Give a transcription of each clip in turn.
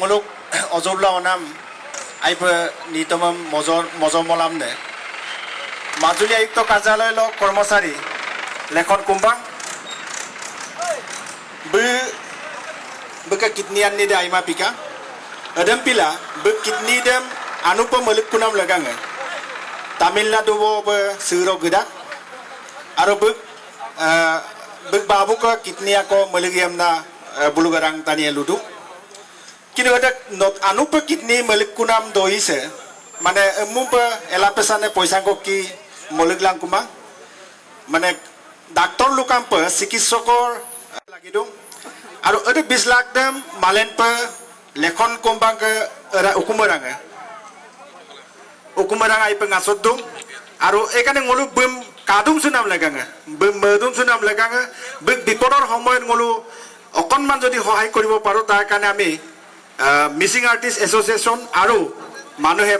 muluk ozobla onam aipa nitomam mozommolamne Majuli Ayukta Karyaলয় lo কর্মচারী লেখন Kumbang beka kitnian ni da aima pika adam pila be kitni dem anupa malik kunam lagange Tamil Nadu bo siro gedak aro be babu ko kitnia ko maligiam na bulugarang tania ludu kini ada not anupa kitni malik kunam doise mane mumpa elapesane poisa ko ki maliglang kumang mane doctor lukam pa sikisokor lagi dong Aru ada 20 lakh dem malen pa lekon kumbang ke era ukumarang ay pengasot dong aru ekane ngolu bem kadum sunam leganga bem medum sunam leganga bek bipodor homoy ngolu অকনমান যদি সহায় কৰিব পাৰো তাৰ কাৰণে আমি missing artist association আৰু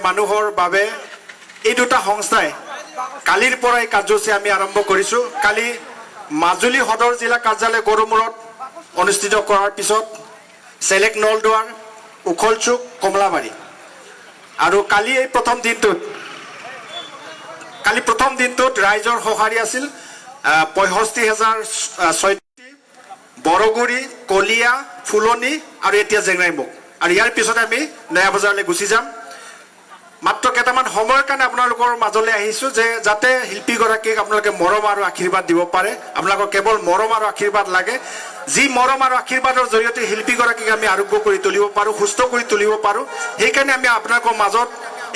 মানুহৰ বাবে এই দুটা সংস্থাই কালিৰ পৰাই কাৰ্যসূচী আমি আৰম্ভ কৰিছো কালি মাজুলী সদৰ জিলা কাৰ্যালয় গৰুমুৰত অনুষ্ঠিত কৰাৰ পিছত সেলেক্ট নলদুৱাৰ উখলচুক কমলাবাৰী আৰু কালি এই প্ৰথম দিনটোত ৰাইজৰ সহাৰি আছিল ৬৫,০৬০ বৰগুৰি কলিয়া ফুলনি আৰু এতিয়া জেংৰাইমুখ আৰু ইয়াৰ পিছত আমি নয়া বজাৰলৈ গুচি যাম মাত্ৰ কেইটামান সময়ৰ কাৰণে আপোনালোকৰ মাজলৈ আহিছো যে যাতে শিল্পী গৰাকীক আপোনালোকে মৰম আৰু আশীৰ্বাদ দিব পাৰে আপোনালোকক কেৱল মৰম আৰু আশীৰ্বাদ লাগে যি মৰম আৰু আশীৰ্বাদৰ জৰিয়তে শিল্পী গৰাকীক আমি আৰোগ্য কৰি তুলিব পাৰো সুস্থ কৰি তুলিব পাৰো সেই কাৰণে আমি আপোনালোকৰ মাজত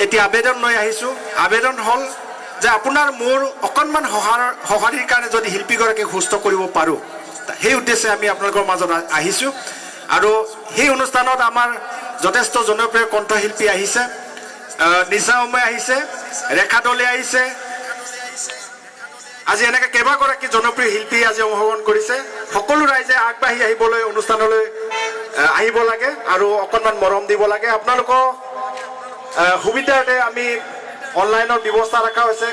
এটি আবেদন লৈ আহিছো আবেদন হল যে আপোনাৰ মোৰ অকনমান সহাৰিৰ কাৰণে যদি শিল্পী গৰাকীক সুস্থ কৰিব পাৰো সেই উদ্দেশ্যে আমি আপোনালোকৰ মাজত আহিছো আৰু সেই অনুষ্ঠানত আমাৰ যথেষ্ট জনপ্ৰিয় কণ্ঠশিল্পী আহিছে নিশা উমাই আহিছে ৰেখা দলে আহিছে আজি এনেকৈ কেইবাগৰাকী জনপ্ৰিয় শিল্পী আজি অংশগ্ৰহণ কৰিছে সকলো ৰাইজে আগবাঢ়ি আহিবলৈ অনুষ্ঠানলৈ আহিব লাগে আৰু অকনমান মৰম দিব লাগে আপোনালোকৰ সুবিধাৰ্থে আমি অনলাইনৰ ব্যৱস্থা ৰখা হৈছে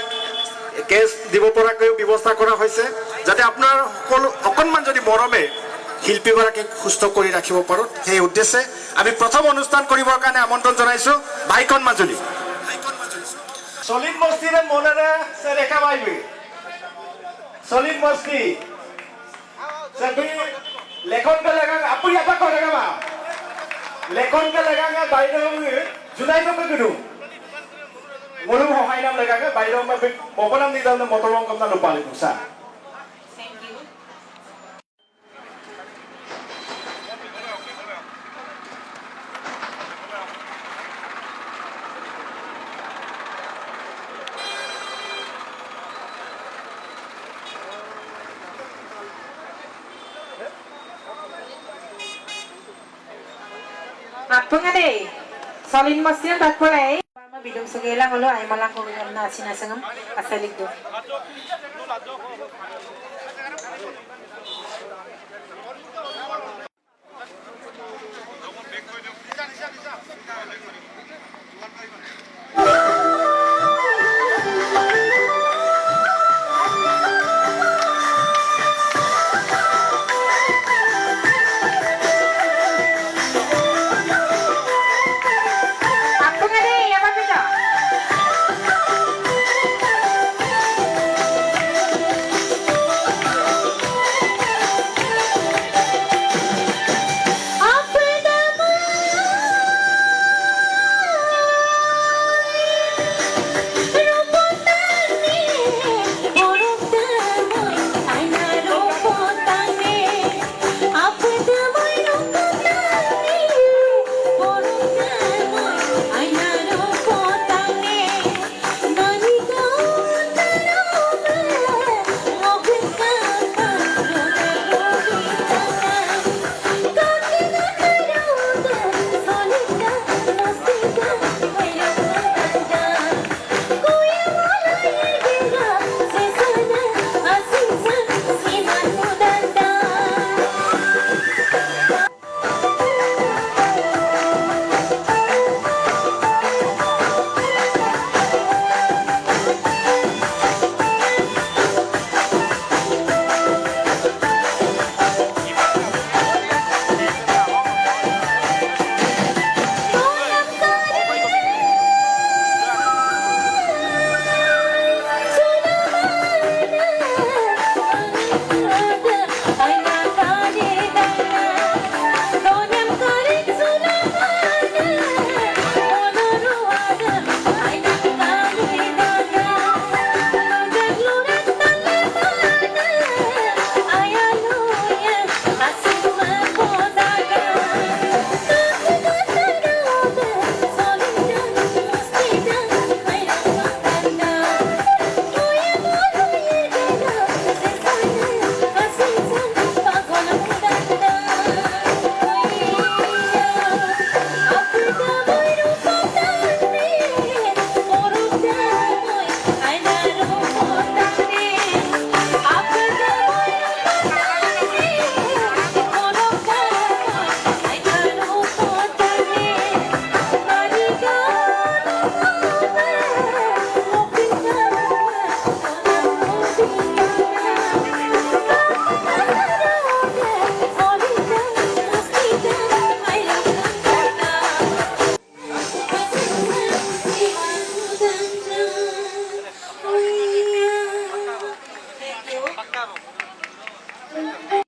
কেছ দিব পৰাকৈ ব্যৱস্থা কৰা হৈছে যাতে আপোনাৰ সকলো অকনমান যদি মৰমে শিল্পী গৰাকীক সুস্থ কৰি ৰাখিব পাৰো সেই উদ্দেশ্যে আমি প্ৰথম অনুষ্ঠান কৰিবৰ কাৰণে আমন্ত্ৰণ জনাইছো ভাইকন মাজুলী সলিড মস্তিৰে মনেৰে ৰেখা বাইবি সলিড মস্তি সবি লেখন কে লাগা আপুনি আপা কৰেগা মা লেখন কে লাগা বাইৰে জুলাই নকে গুৰু মনু সহায় নাম লাগা বাইৰে মা ববনাম নি দাম মতৰং কম না লপালে মুসা Pengade, solin mesin tak boleh. Mama bidung segala kalau ayam malang kau dengan nasi nasengam asalik tu.